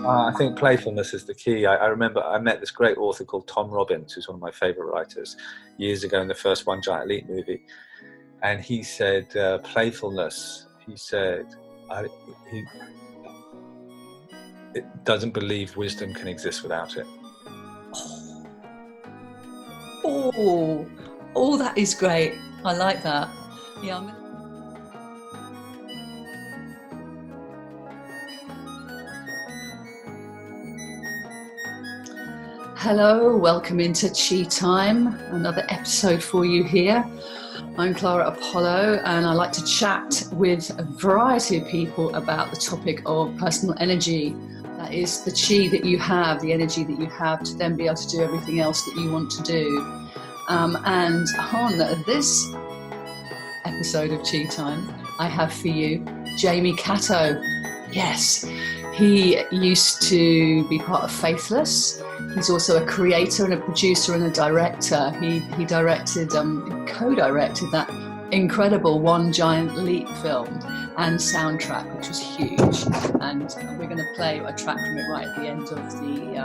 I think playfulness is the key. I remember I met this great author called Tom Robbins, who's one of my favourite writers, years ago in the first One Giant Leap movie. And he said, playfulness, he said, he it doesn't believe wisdom can exist without it. Oh, that is great. I like that. Yeah. Hello, welcome into Chi Time, another episode for you here. I'm Clara Apollo, and I like to chat with a variety of people about the topic of personal energy. That is the chi that you have, the energy that you have to then be able to do everything else that you want to do. And on this episode of Chi Time, I have for you Jamie Catto. Yes, he used to be part of Faithless. He's also a creator and a producer and a director. He directed, co-directed that incredible One Giant Leap film and soundtrack, which was huge. And we're going to play a track from it right at the end of the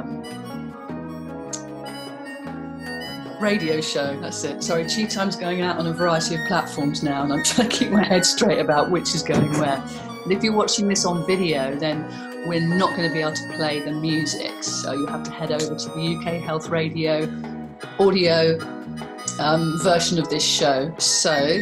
radio show. That's it. Sorry, Chi Time's going out on a variety of platforms now, and I'm trying to keep my head straight about which is going where. And if you're watching this on video, then we're not going to be able to play the music, so you have to head over to the UK Health Radio audio version of this show. So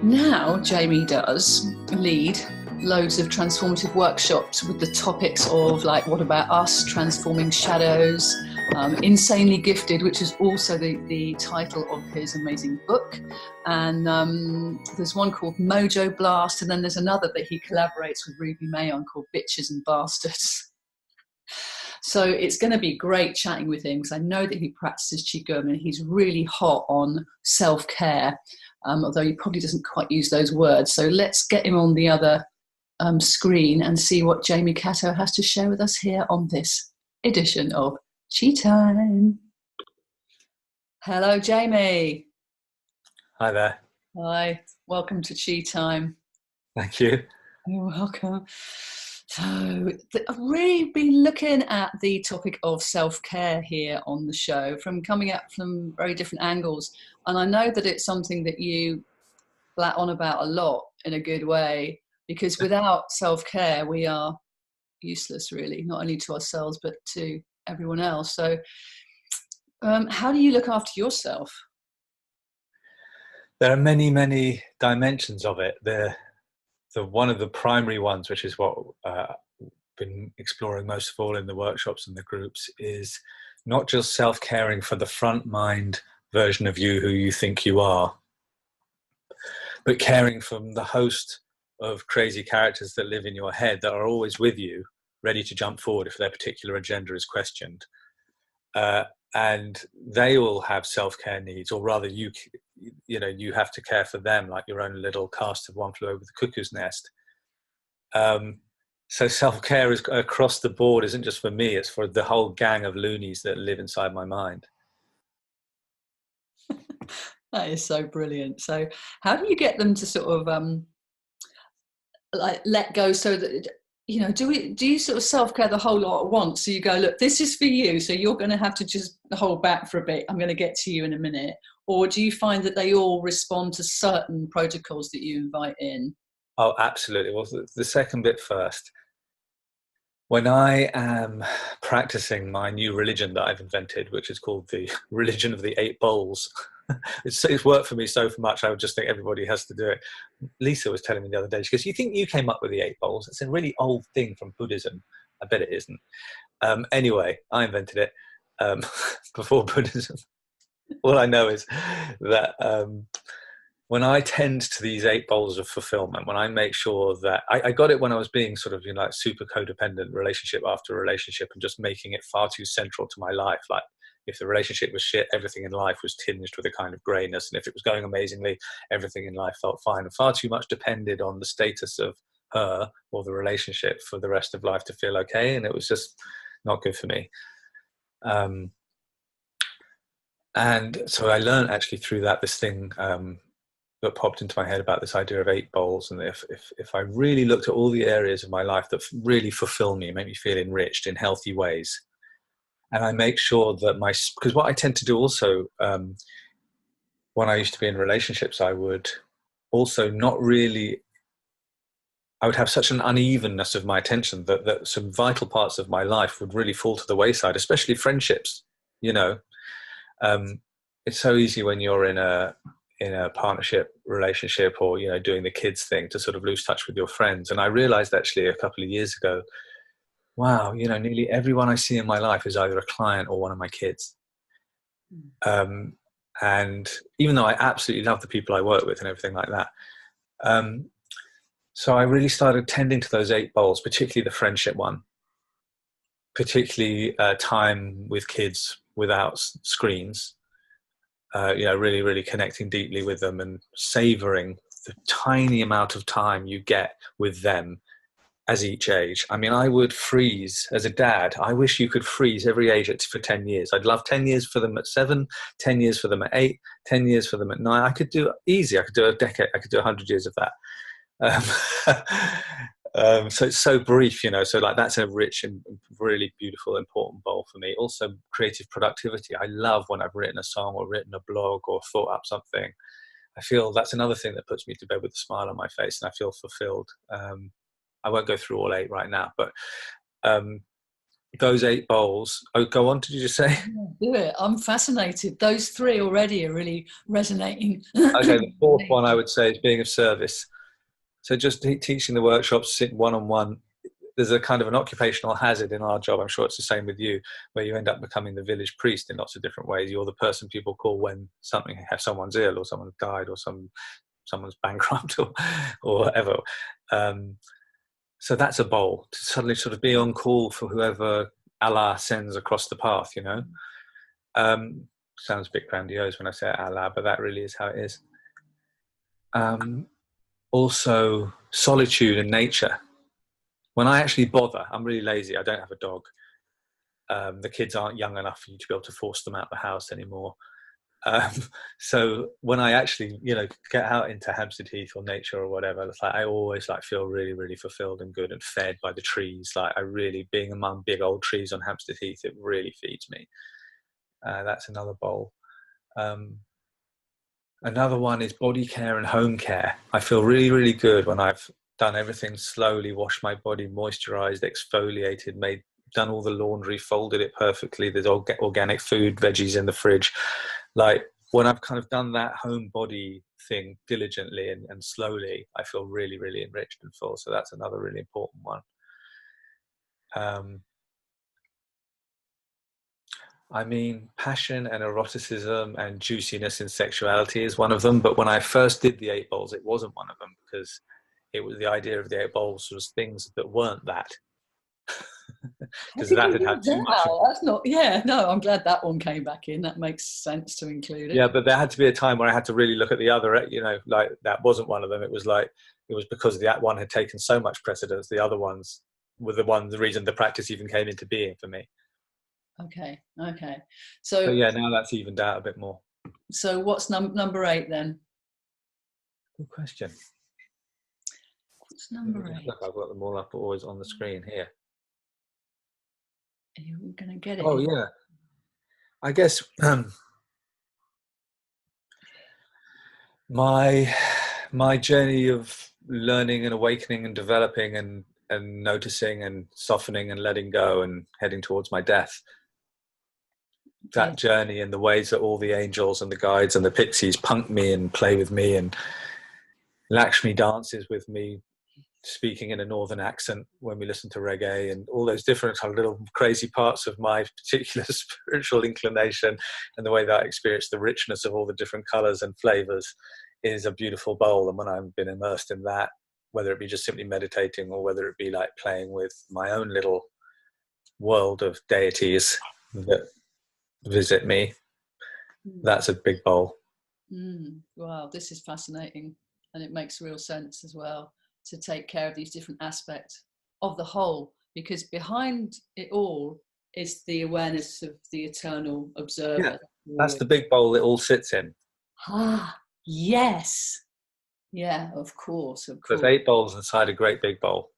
now Jamie does lead loads of transformative workshops with the topics of, like, what about us, transforming shadows, insanely gifted, which is also the title of his amazing book, and there's one called Mojo Blast, and then there's another that he collaborates with Ruby May on called Bitches and Bastards. So it's going to be great chatting with him, because I know that he practices Qigong and he's really hot on self-care, although he probably doesn't quite use those words. So let's get him on the other screen and see what Jamie Catto has to share with us here on this edition of Chi Time. Hello, Jamie. Hi there. Hi, welcome to Chi Time. Thank you. You're welcome. So I've really been looking at the topic of self-care here on the show, from coming at from very different angles. And I know that it's something that you flat on about a lot in a good way, because without self-care, we are useless, really, not only to ourselves, but to everyone else. So how do you look after yourself? There are many, many dimensions of it. The one of the primary ones, which is what I've been exploring most of all in the workshops and the groups, is not just self-caring for the front mind version of you who you think you are, but caring from the host of crazy characters that live in your head that are always with you, ready to jump forward if their particular agenda is questioned. And they all have self-care needs, or rather you have to care for them like your own little cast of One Flew Over the Cuckoo's Nest. So self-care is across the board, isn't just for me, it's for the whole gang of loonies that live inside my mind. That is so brilliant. So how do you get them to sort of like let go, so that, you know, do you sort of self-care the whole lot at once? So you go, look, this is for you, so you're going to have to just hold back for a bit. I'm going to get to you in a minute. Or do you find that they all respond to certain protocols that you invite in? Oh, absolutely. Well, the second bit first. When I am practicing my new religion that I've invented, which is called the religion of the 8 bowls, it's worked for me so much, I would just think everybody has to do it. Lisa was telling me the other day, she goes, you think you came up with the 8 bowls? It's a really old thing from Buddhism. I bet it isn't. Anyway, I invented it before Buddhism. All I know is that when I tend to these 8 bowls of fulfillment, when I make sure that I got it when I was being sort of, like super codependent relationship after relationship, and just making it far too central to my life. Like, if the relationship was shit, everything in life was tinged with a kind of greyness. And if it was going amazingly, everything in life felt fine. And far too much depended on the status of her or the relationship for the rest of life to feel okay. And it was just not good for me. And so I learned actually through that, this thing that popped into my head about this idea of 8 bowls, and if I really looked at all the areas of my life that really fulfill me, make me feel enriched in healthy ways, and I make sure that because what I tend to do also, when I used to be in relationships, I would also not really, I would have such an unevenness of my attention that some vital parts of my life would really fall to the wayside, especially friendships, you know. It's so easy when you're in a partnership relationship, or, you know, doing the kids thing, to sort of lose touch with your friends. And I realized actually a couple of years ago, wow, you know, nearly everyone I see in my life is either a client or one of my kids. And even though I absolutely love the people I work with and everything like that, so I really started tending to those 8 bowls, particularly the friendship one, particularly time with kids without screens, you know, really, really connecting deeply with them and savoring the tiny amount of time you get with them as each age. I mean, I would freeze as a dad. I wish you could freeze every age for 10 years. I'd love 10 years for them at 7, 10 years for them at 8, 10 years for them at 9. I could do easy. I could do a decade. I could do 100 years of that. So it's so brief, you know, so like that's a rich and really beautiful, important bowl for me. Also creative productivity. I love when I've written a song or written a blog or thought up something. I feel that's another thing that puts me to bed with a smile on my face, and I feel fulfilled. I won't go through all 8 right now, but those 8 bowls. Oh, go on. Did you just say? Do it. I'm fascinated. Those 3 already are really resonating. Okay, the 4th one I would say is being of service. So just teaching the workshops, sitting one-on-one. There's a kind of an occupational hazard in our job. I'm sure it's the same with you, where you end up becoming the village priest in lots of different ways. You're the person people call when someone's ill, or someone's died, or someone's bankrupt, or whatever. So that's a bowl, to suddenly sort of be on call for whoever Allah sends across the path, you know. Sounds a bit grandiose when I say Allah, but that really is how it is. Also, solitude and nature. When I actually bother, I'm really lazy. I don't have a dog. The kids aren't young enough for you to be able to force them out the house anymore. So when I actually, you know, get out into Hampstead Heath or nature or whatever, it's like I always like feel really, really fulfilled and good and fed by the trees. Like I really, being among big old trees on Hampstead Heath, it really feeds me. That's another bowl. Another one is body care and home care. I feel really, really good when I've done everything slowly, washed my body, moisturized, exfoliated, done all the laundry, folded it perfectly. There's organic food, veggies in the fridge. Like when I've kind of done that home body thing diligently and slowly, I feel really, really enriched and full. So that's another really important one. I mean, passion and eroticism and juiciness in sexuality is one of them. But when I first did the 8 bowls, it wasn't one of them, because it was the idea of the 8 bowls was things that weren't that. Because that had had too much. That's not, yeah, no, I'm glad that one came back in. That makes sense to include it. Yeah, but there had to be a time where I had to really look at the other, you know, like that wasn't one of them. It was like, it was because that one had taken so much precedence. The other ones were the reason the practice even came into being for me. Okay. So yeah, now that's evened out a bit more. So what's number 8 then? Good question. What's number 8? Look, I've got them all up always on the screen here. Are you going to get it? Oh yeah. I guess my journey of learning and awakening and developing and noticing and softening and letting go and heading towards my death. That journey and the ways that all the angels and the guides and the pixies punk me and play with me, and Lakshmi dances with me, speaking in a northern accent when we listen to reggae, and all those different little crazy parts of my particular spiritual inclination, and the way that I experience the richness of all the different colors and flavors is a beautiful bowl. And when I've been immersed in that, whether it be just simply meditating or whether it be like playing with my own little world of deities that visit me, that's a big bowl. Wow, this is fascinating, and it makes real sense as well to take care of these different aspects of the whole, because behind it all is the awareness of the eternal observer. Yeah, that's the big bowl it all sits in. Yes, Yeah, of course, of There's course. 8 bowls inside a great big bowl.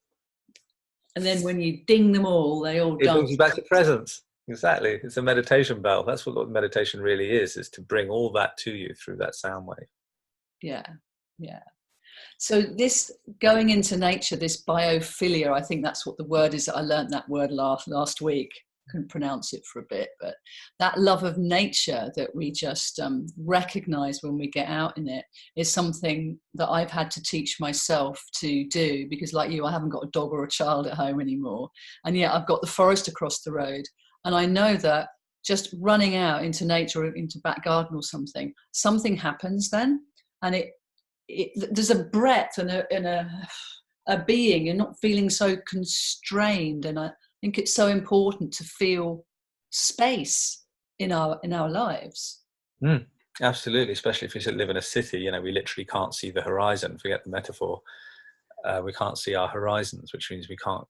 And then when you ding them all, they all It brings dance. you back to presence. Exactly. It's a meditation bell. That's what meditation really is to bring all that to you through that sound wave. Yeah, yeah. So this going into nature, this biophilia, I think that's what the word is. I learned that word last week. Couldn't pronounce it for a bit, but that love of nature that we just recognize when we get out in it is something that I've had to teach myself to do, because like you, I haven't got a dog or a child at home anymore, and yet I've got the forest across the road, and I know that just running out into nature or into back garden or something happens then, and there's a breadth and a being. You're not feeling so constrained, and I think it's so important to feel space in our lives. Absolutely, especially if you live in a city. You know, we literally can't see the horizon. Forget the metaphor. We can't see our horizons, which means we can't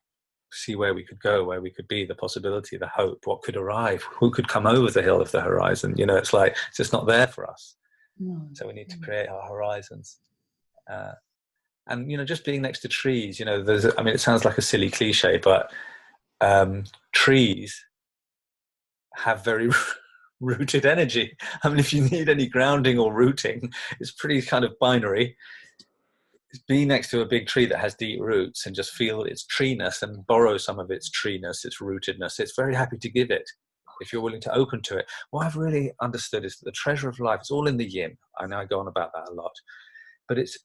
see where we could go, where we could be, the possibility, the hope, what could arrive, who could come over the hill of the horizon. You know, it's like it's just not there for us. So we need to create our horizons. And, you know, just being next to trees, you know, it sounds like a silly cliche, but trees have very rooted energy. I mean, if you need any grounding or rooting, it's pretty kind of binary. Be next to a big tree that has deep roots and just feel its treeness and borrow some of its treeness, its rootedness. It's very happy to give it if you're willing to open to it. What I've really understood is that the treasure of life is all in the yin. I know I go on about that a lot. But it's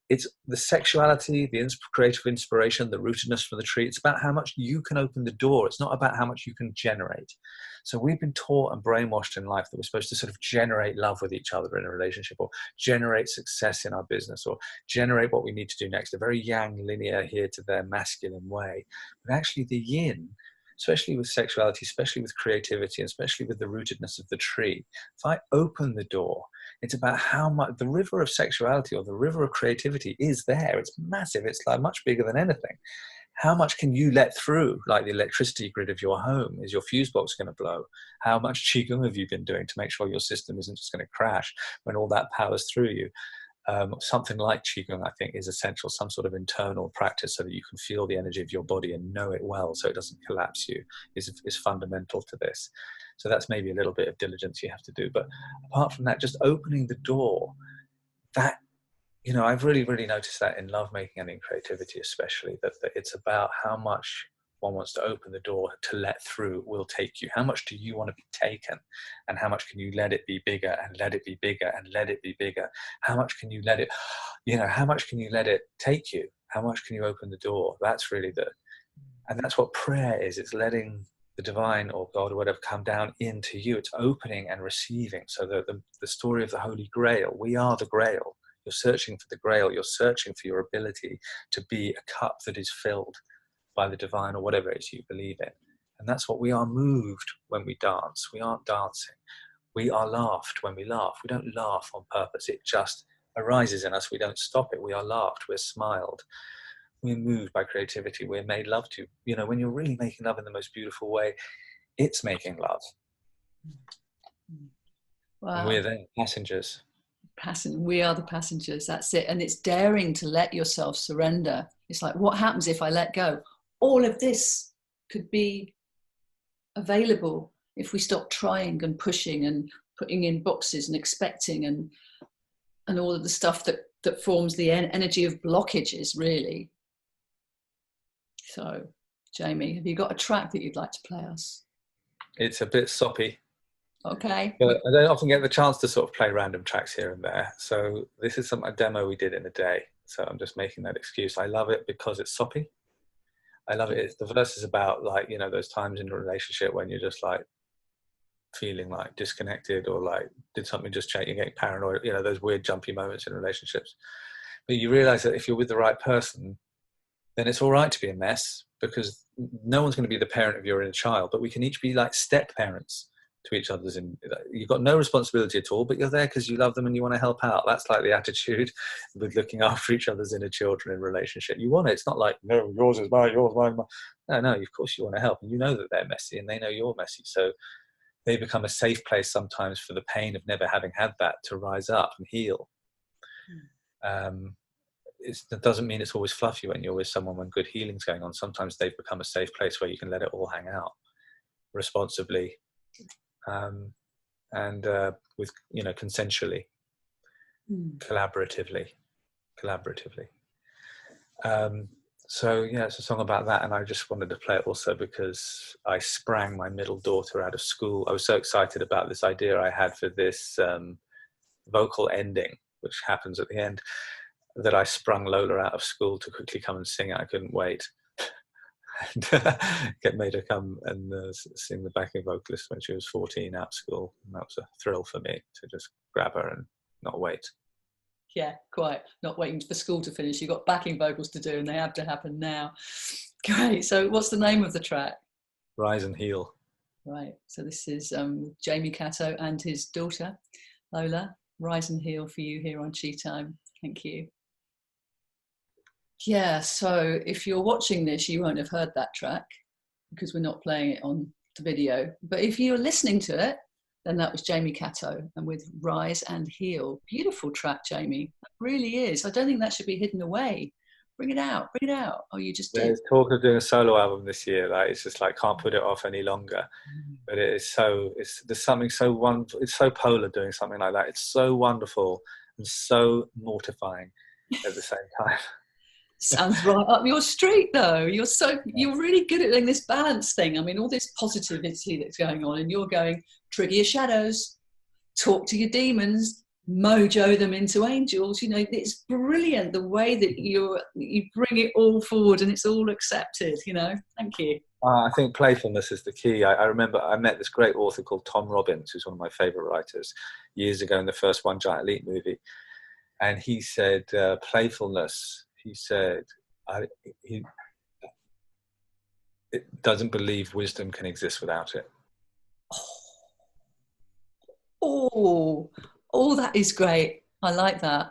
the sexuality, the creative inspiration, the rootedness for the tree. It's about how much you can open the door. It's not about how much you can generate. So we've been taught and brainwashed in life that we're supposed to sort of generate love with each other in a relationship, or generate success in our business, or generate what we need to do next. A very yang, linear, here to there, masculine way. But actually the yin, especially with sexuality, especially with creativity, and especially with the rootedness of the tree, if I open the door, it's about how much the river of sexuality or the river of creativity is there. It's massive. It's like much bigger than anything. How much can you let through? Like the electricity grid of your home. Is your fuse box going to blow? How much Qigong have you been doing to make sure your system isn't just going to crash when all that powers through you? Something like Qigong, I think, is essential, some sort of internal practice so that you can feel the energy of your body and know it well so it doesn't collapse you, is fundamental to this. So that's maybe a little bit of diligence you have to do. But apart from that, just opening the door, that, you know, I've really, really noticed that in lovemaking and in creativity especially, that it's about how much one wants to open the door to let through will take you. How much do you want to be taken? And how much can you let it be bigger and let it be bigger and let it be bigger? How much can you let it, you know, how much can you let it take you? How much can you open the door? That's really and that's what prayer is. It's letting the divine or God or whatever come down into you. It's opening and receiving. So the story of the Holy Grail, we are the Grail. You're searching for the Grail. You're searching for your ability to be a cup that is filled by the divine or whatever it is you believe in. And that's what we are moved when we dance. We aren't dancing. We are laughed when we laugh. We don't laugh on purpose. It just arises in us. We don't stop it. We are laughed. We're smiled. We're moved by creativity. We're made love to. You know, when you're really making love in the most beautiful way, it's making love. Wow. And we're there, passengers. We are the passengers. That's it. And it's daring to let yourself surrender. It's like, what happens if I let go? All of this could be available if we stop trying and pushing and putting in boxes and expecting and all of the stuff that forms the energy of blockages, really. So, Jamie, have you got a track that you'd like to play us? It's a bit soppy. Okay. But I don't often get the chance to sort of play random tracks here and there. So this is a demo we did in a day. So I'm just making that excuse. I love it because it's soppy. I love it. The verse is about, like, you know, those times in a relationship when you're just like feeling like disconnected, or like, did something just change? You're getting paranoid, you know, those weird jumpy moments in relationships. But you realize that if you're with the right person, then it's all right to be a mess, because no one's going to be the parent of your inner child, but we can each be like step parents to each other's. You've got no responsibility at all, but you're there because you love them and you want to help out. That's like the attitude with looking after each other's inner children in relationship. You want it. It's not like, no, yours is mine, yours is mine. No, of course you want to help, and you know that they're messy and they know you're messy. So they become a safe place sometimes for the pain of never having had that to rise up and heal. that doesn't mean it's always fluffy when you're with someone when good healing's going on. Sometimes they've become a safe place where you can let it all hang out responsibly, and with, consensually, collaboratively. So yeah, it's a song about that, and I just wanted to play it also because I sprang my middle daughter out of school. I was so excited about this idea I had for this vocal ending, which happens at the end, that I sprung Lola out of school to quickly come and sing it. I couldn't wait. And made her come and sing the backing vocalist when she was 14 out of school. And that was a thrill for me to just grab her and not wait. Yeah, quite. Not waiting for school to finish. You've got backing vocals to do and they have to happen now. Great. So what's the name of the track? Rise and Heal. Right. So this is Jamie Catto and his daughter, Lola. Rise and Heal for you here on Chi Time. Thank you. Yeah, so if you're watching this, you won't have heard that track because we're not playing it on the video. But if you're listening to it, then that was Jamie Catto and with Rise and Heal. Beautiful track, Jamie. It really is. I don't think that should be hidden away. Bring it out, bring it out. Oh, you just did. There's talk of doing a solo album this year. Like, it's just like, can't put it off any longer. But it is there's something so wonderful. It's so polar doing something like that. It's so wonderful and so mortifying at the same time. Sounds right up your street, though. You're really good at doing this balance thing. I mean, all this positivity that's going on, and you're going, trigger your shadows, talk to your demons, mojo them into angels. It's brilliant the way that you bring it all forward, and it's all accepted. Thank you. I think playfulness is the key. I remember I met this great author called Tom Robbins, who's one of my favorite writers, years ago in the first One Giant Leap movie, and he said playfulness. He said he doesn't believe wisdom can exist without it. Oh, that is great. I like that.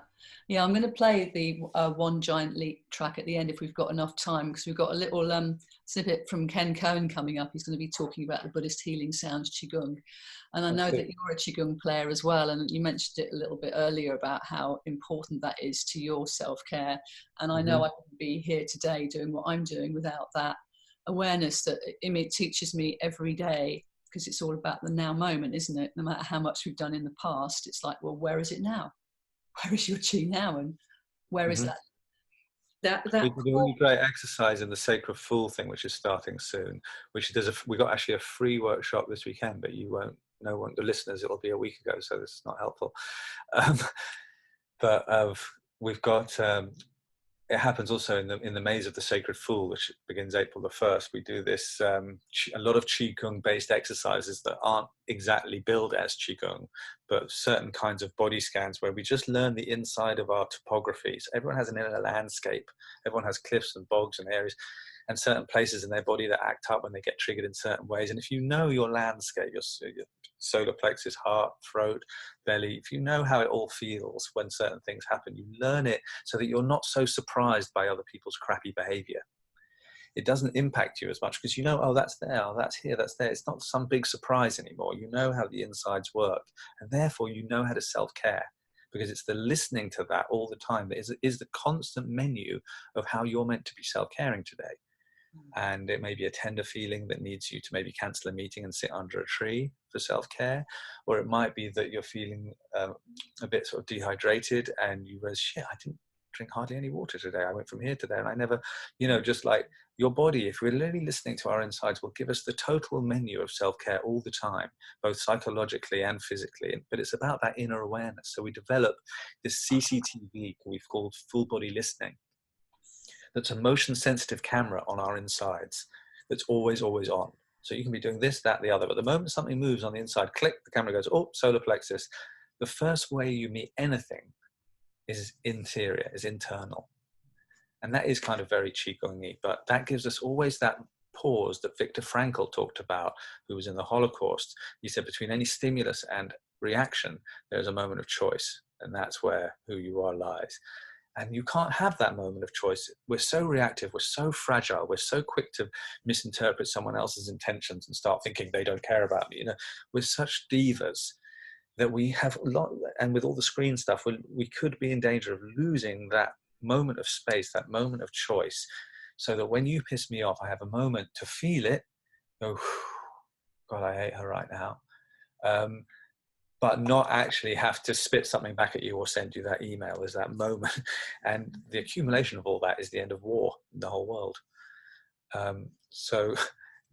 Yeah, I'm going to play the One Giant Leap track at the end if we've got enough time, because we've got a little snippet from Ken Cohen coming up. He's going to be talking about the Buddhist Healing Sounds Qigong. And I know that you're a Qigong player as well, and you mentioned it a little bit earlier about how important that is to your self-care. And I know I wouldn't be here today doing what I'm doing without that awareness that it teaches me every day, because it's all about the now moment, isn't it? No matter how much we've done in the past, it's like, well, where is it now? Where is your chi now? And where is that? We can do a really great exercise in the Sacred Fool thing, which is starting soon. We got actually a free workshop this weekend, but you won't know, the listeners, it'll be a week ago, so this is not helpful. But we've got. It happens also in the Maze of the Sacred Fool, which begins April the 1st. We do this a lot of Qigong-based exercises that aren't exactly billed as Qigong, but certain kinds of body scans where we just learn the inside of our topography. So everyone has an inner landscape. Everyone has cliffs and bogs and areas and certain places in their body that act up when they get triggered in certain ways. And if you know your landscape, your solar plexus, heart, throat, belly, if you know how it all feels when certain things happen, you learn it so that you're not so surprised by other people's crappy behavior. It doesn't impact you as much because you know, oh, that's there, oh, that's here, that's there. It's not some big surprise anymore. You know how the insides work, and therefore you know how to self-care, because it's the listening to that all the time that is the constant menu of how you're meant to be self-caring today. And it may be a tender feeling that needs you to maybe cancel a meeting and sit under a tree for self-care, or it might be that you're feeling a bit sort of dehydrated and you realize, shit, I didn't drink hardly any water today. I went from here to there and I never, just like your body, if we're really listening to our insides, will give us the total menu of self-care all the time, both psychologically and physically. But it's about that inner awareness. So we develop this CCTV we've called full body listening. That's a motion sensitive camera on our insides that's always on. So you can be doing this, that, the other, but the moment something moves on the inside, click, the camera goes, oh, solar plexus. The first way you meet anything is interior, is internal. And that is kind of very Qigong-y, but that gives us always that pause that Viktor Frankl talked about, who was in the Holocaust. He said between any stimulus and reaction, there's a moment of choice, and that's where who you are lies. And you can't have that moment of choice. We're so reactive, we're so fragile, we're so quick to misinterpret someone else's intentions and start thinking they don't care about me. We're such divas that we have a lot, and with all the screen stuff, we could be in danger of losing that moment of space, that moment of choice, so that when you piss me off, I have a moment to feel it, go, God, I hate her right now. But not actually have to spit something back at you or send you that email. There's that moment. And the accumulation of all that is the end of war in the whole world. So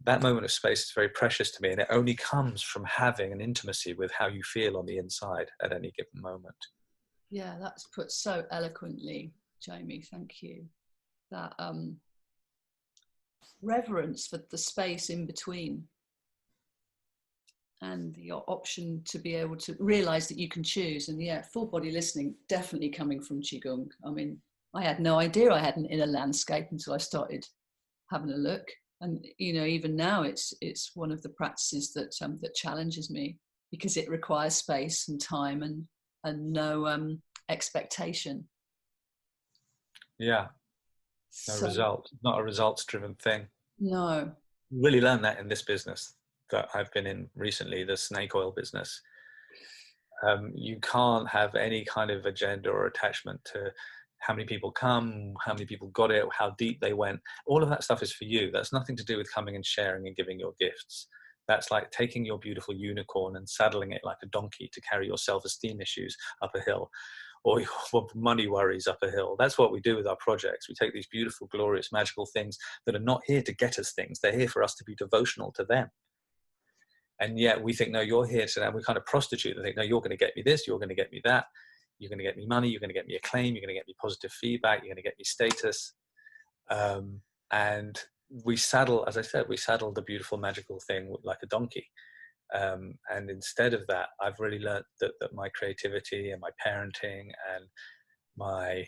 that moment of space is very precious to me, and it only comes from having an intimacy with how you feel on the inside at any given moment. Yeah, that's put so eloquently, Jamie. Thank you. That reverence for the space in between, and your option to be able to realize that you can choose. And yeah, full body listening, definitely coming from Qigong. I mean, I had no idea I had an inner landscape until I started having a look. And, you know, even now it's one of the practices that that challenges me, because it requires space and time and no expectation. Yeah, no So, result, not a results driven thing. no. Really learned that in this business that I've been in recently, the snake oil business. You can't have any kind of agenda or attachment to how many people come, how many people got it, how deep they went. All of that stuff is for you. That's nothing to do with coming and sharing and giving your gifts. That's like taking your beautiful unicorn and saddling it like a donkey to carry your self-esteem issues up a hill, or your money worries up a hill. That's what we do with our projects. We take these beautiful, glorious, magical things that are not here to get us things. They're here for us to be devotional to them. And yet we think, no, you're here to that. We kind of prostitute and think, no, you're going to get me this, you're going to get me that. You're going to get me money, you're going to get me acclaim, you're going to get me positive feedback, you're going to get me status. And we saddle, as I said, we saddle the beautiful, magical thing like a donkey. And instead of that, I've really learned that my creativity and my parenting and my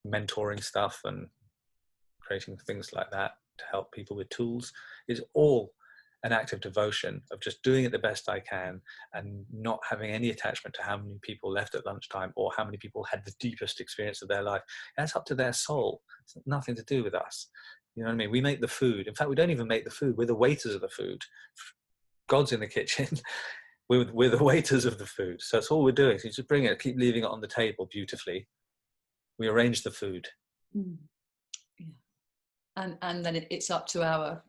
mentoring stuff and creating things like that to help people with tools is all an act of devotion, of just doing it the best I can and not having any attachment to how many people left at lunchtime or how many people had the deepest experience of their life. That's up to their soul. It's nothing to do with us. You know what I mean? We make the food. In fact, we don't even make the food. We're the waiters of the food. God's in the kitchen. We're the waiters of the food. So that's all we're doing. So you just bring it, keep leaving it on the table beautifully. We arrange the food. Mm. Yeah. And then it's up to our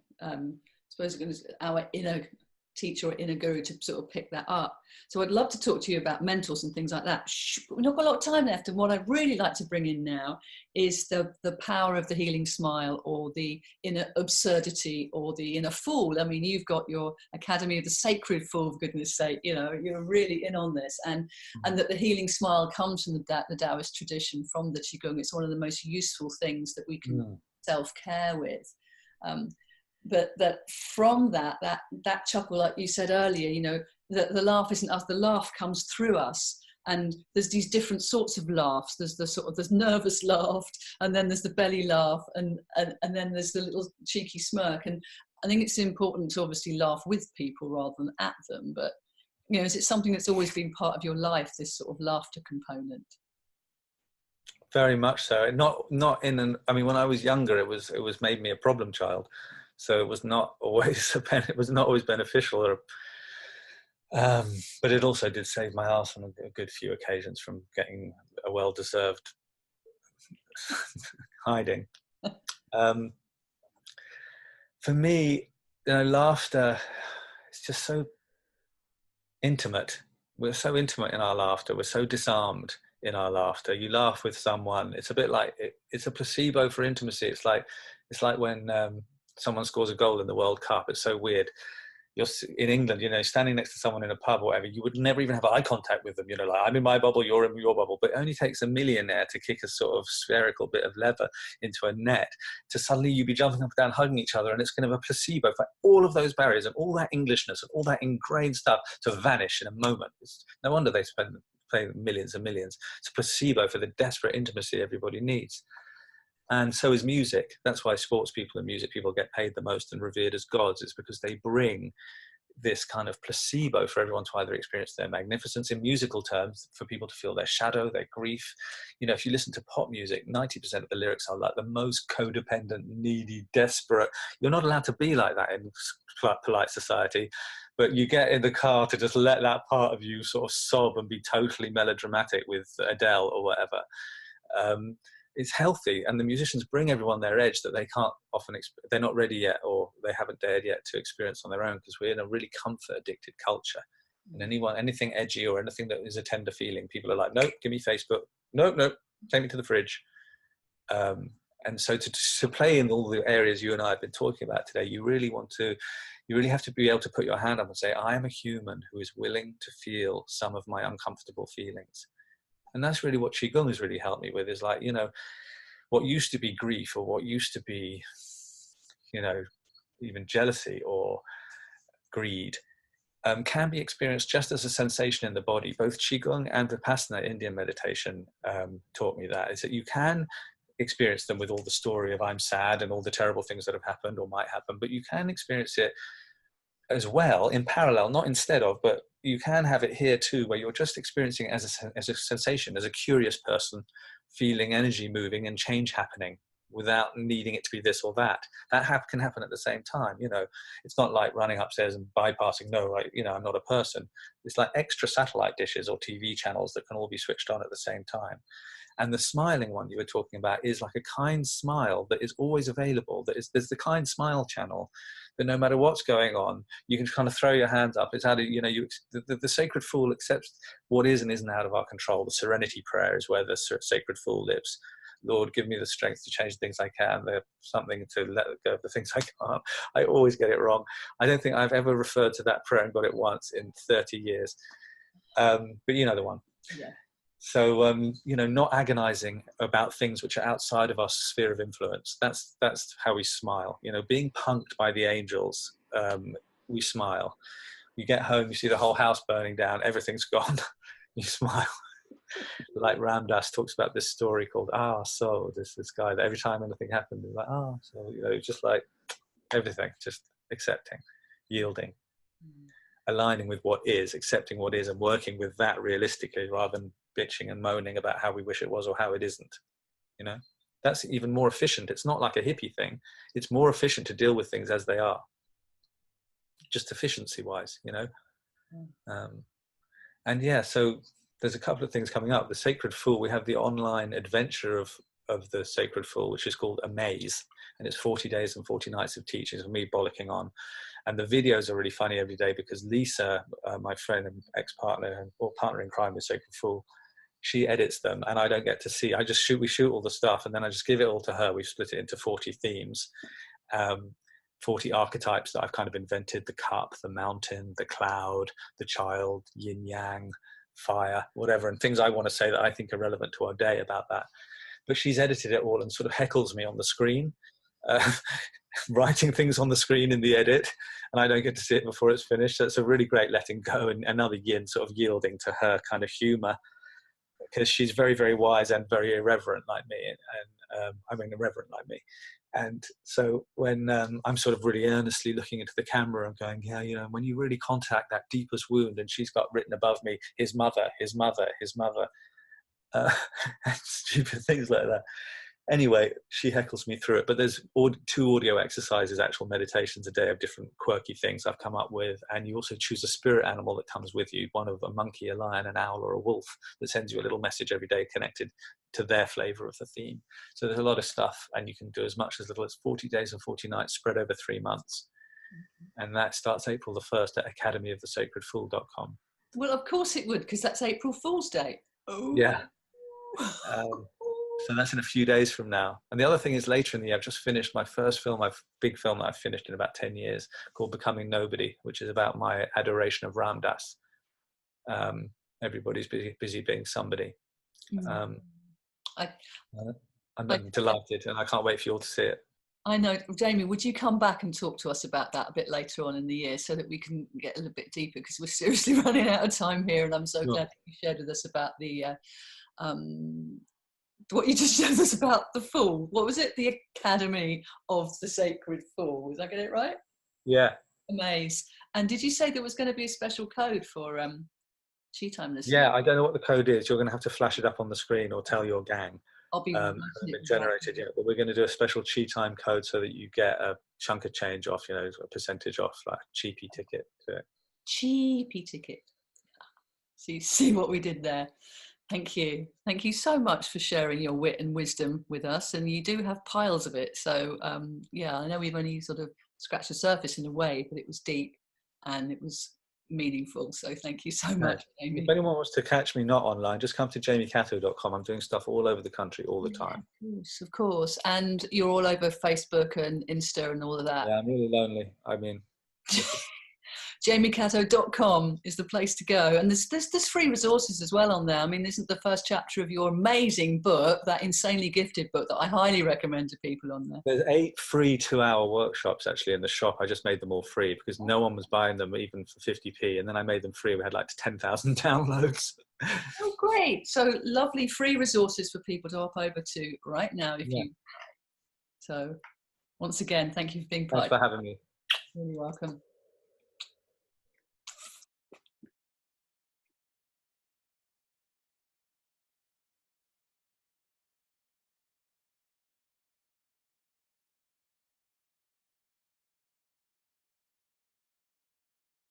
our inner teacher or inner guru to sort of pick that up. So I'd love to talk to you about mentors and things like that. But we've not got a lot of time left. And what I'd really like to bring in now is the power of the healing smile, or the inner absurdity, or the inner fool. I mean, you've got your Academy of the Sacred Fool, for goodness sake, you know, you're really in on this. And that the healing smile comes from the Taoist tradition, from the Qigong. It's one of the most useful things that we can self-care with. But that from that chuckle, like you said earlier, you know, that the laugh isn't us, the laugh comes through us. And there's these different sorts of laughs. There's the sort of, there's nervous laugh, and then there's the belly laugh, and then there's the little cheeky smirk. And I think it's important to obviously laugh with people rather than at them. But, you know, is it something that's always been part of your life, this sort of laughter component? Very much so. Not in an. I mean, when I was younger, it was made me a problem child. So it was not always beneficial, or, but it also did save my ass on a good few occasions from getting a well-deserved hiding. For me, you know, laughter is just so intimate. We're so intimate in our laughter. We're so disarmed in our laughter. You laugh with someone. It's a bit like it's a placebo for intimacy. It's like when someone scores a goal in the World Cup. It's so weird. You're in England, you know, standing next to someone in a pub or whatever, you would never even have eye contact with them. You know, like, I'm in my bubble, you're in your bubble. But it only takes a millionaire to kick a sort of spherical bit of leather into a net to suddenly you be jumping up and down, hugging each other. And it's kind of a placebo for all of those barriers and all that Englishness and all that ingrained stuff to vanish in a moment. No wonder they play millions and millions. It's a placebo for the desperate intimacy everybody needs. And so is music. That's why sports people and music people get paid the most and revered as gods. It's because they bring this kind of placebo for everyone to either experience their magnificence in musical terms, for people to feel their shadow, their grief. You know, if you listen to pop music, 90% of the lyrics are like the most codependent, needy, desperate. You're not allowed to be like that in polite society, but you get in the car to just let that part of you sort of sob and be totally melodramatic with Adele or whatever. It's healthy, and the musicians bring everyone their edge that they can't often they're not ready yet, or they haven't dared yet to experience on their own, because we're in a really comfort addicted culture. And anything edgy or anything that is a tender feeling, people are like, nope, give me Facebook, nope, take me to the fridge. And so to play in all the areas you and I have been talking about today, you really have to be able to put your hand up and say, I am a human who is willing to feel some of my uncomfortable feelings. And that's really what Qigong has really helped me with, is like, what used to be grief, or what used to be, even jealousy or greed, can be experienced just as a sensation in the body. Both Qigong and Vipassana, Indian meditation, taught me that, is that you can experience them with all the story of I'm sad and all the terrible things that have happened or might happen, but you can experience it as well in parallel, not instead of, but you can have it here too, where you're just experiencing it as a sensation, as a curious person, feeling energy moving and change happening without needing it to be this or that. That can happen at the same time. It's not like running upstairs and bypassing, I'm not a person. It's like extra satellite dishes or TV channels that can all be switched on at the same time. And the smiling one you were talking about is like a kind smile that is always available. There's the kind smile channel that no matter what's going on, you can kind of throw your hands up. It's how to, the sacred fool accepts what is and isn't out of our control. The Serenity Prayer is where the sacred fool lives. Lord, give me the strength to change things I can. There's something to let go of the things I can't. I always get it wrong. I don't think I've ever referred to that prayer and got it once in 30 years. But you know the one. Yeah. So, not agonizing about things which are outside of our sphere of influence. That's how we smile. Being punked by the angels, we smile. You get home, you see the whole house burning down, everything's gone, you smile. Like Ram Dass talks about this story called So, this guy that every time anything happened, he's like, So, just like everything, just accepting, yielding, aligning with what is, accepting what is, and working with that realistically rather than bitching and moaning about how we wish it was or how it isn't. That's even more efficient. It's not like a hippie thing. It's more efficient to deal with things as they are, just efficiency wise. And yeah, so there's a couple of things coming up. The Sacred Fool, we have the online adventure of the Sacred Fool, which is called Amaze, and it's 40 days and 40 nights of teachings of me bollocking on. And the videos are really funny every day because Lisa, my friend and ex-partner or partner in crime with Sacred Fool, she edits them and I don't get to see. We shoot all the stuff and then I just give it all to her. We've split it into 40 themes, 40 archetypes that I've kind of invented: the cup, the mountain, the cloud, the child, yin yang, fire, whatever, and things I want to say that I think are relevant to our day about that. But she's edited it all and sort of heckles me on the screen, writing things on the screen in the edit, and I don't get to see it before it's finished. So it's a really great letting go, and another yin sort of yielding to her kind of humor, because she's very, very wise and very irreverent like me, and irreverent like me. And so when I'm sort of really earnestly looking into the camera and going, when you really contact that deepest wound, and she's got written above me, his mother, his mother, his mother, stupid things like that. Anyway, she heckles me through it, but there's 2 audio exercises, actual meditations a day of different quirky things I've come up with, and you also choose a spirit animal that comes with you, one of a monkey, a lion, an owl, or a wolf, that sends you a little message every day connected to their flavor of the theme. So there's a lot of stuff, and you can do as much as little as 40 days and 40 nights spread over 3 months. And that starts April the 1st at academyofthesacredfool.com. Well, of course it would, because that's April Fool's Day. Oh. Yeah. So that's in a few days from now. And the other thing is, later in the year, I've just finished my first film, big film that I've finished in about 10 years, called Becoming Nobody, which is about my adoration of Ram Dass. Everybody's busy being somebody. I'm delighted, and I can't wait for you all to see it. I know. Jamie, would you come back and talk to us about that a bit later on in the year so that we can get a little bit deeper, because we're seriously running out of time here, and I'm so glad that you shared with us about the what you just showed us about the Fool. What was it? The Academy of the Sacred Fool. Did I get it right? Yeah. Amaze. And did you say there was going to be a special code for Qi Time this year? year? I don't know what the code is. You're going to have to flash it up on the screen or tell your gang. I'll be hasn't been generated yet, but we're going to do a special Qi Time code so that you get a chunk of change off, a percentage off, like a cheapy ticket to it. Cheapy ticket. So you see what we did there. Thank you. Thank you so much for sharing your wit and wisdom with us. And you do have piles of it. So, yeah, I know we've only sort of scratched the surface in a way, but it was deep and it was meaningful. So thank you so much, Jamie. If anyone wants to catch me not online, just come to jamiecatto.com. I'm doing stuff all over the country all the time. Of course, of course. And you're all over Facebook and Insta and all of that. Yeah, I'm really lonely. I mean... jamiecatto.com is the place to go, and there's free resources as well on there. I mean, isn't the first chapter of your amazing book, that insanely gifted book that I highly recommend to people on there? There's 8 free 2-hour workshops actually in the shop. I just made them all free because no one was buying them even for 50p, and then I made them free. We had like 10,000 downloads. Oh, great. So lovely free resources for people to hop over to right now if you... So once again, thank you for being part. Thanks for having me. You're welcome.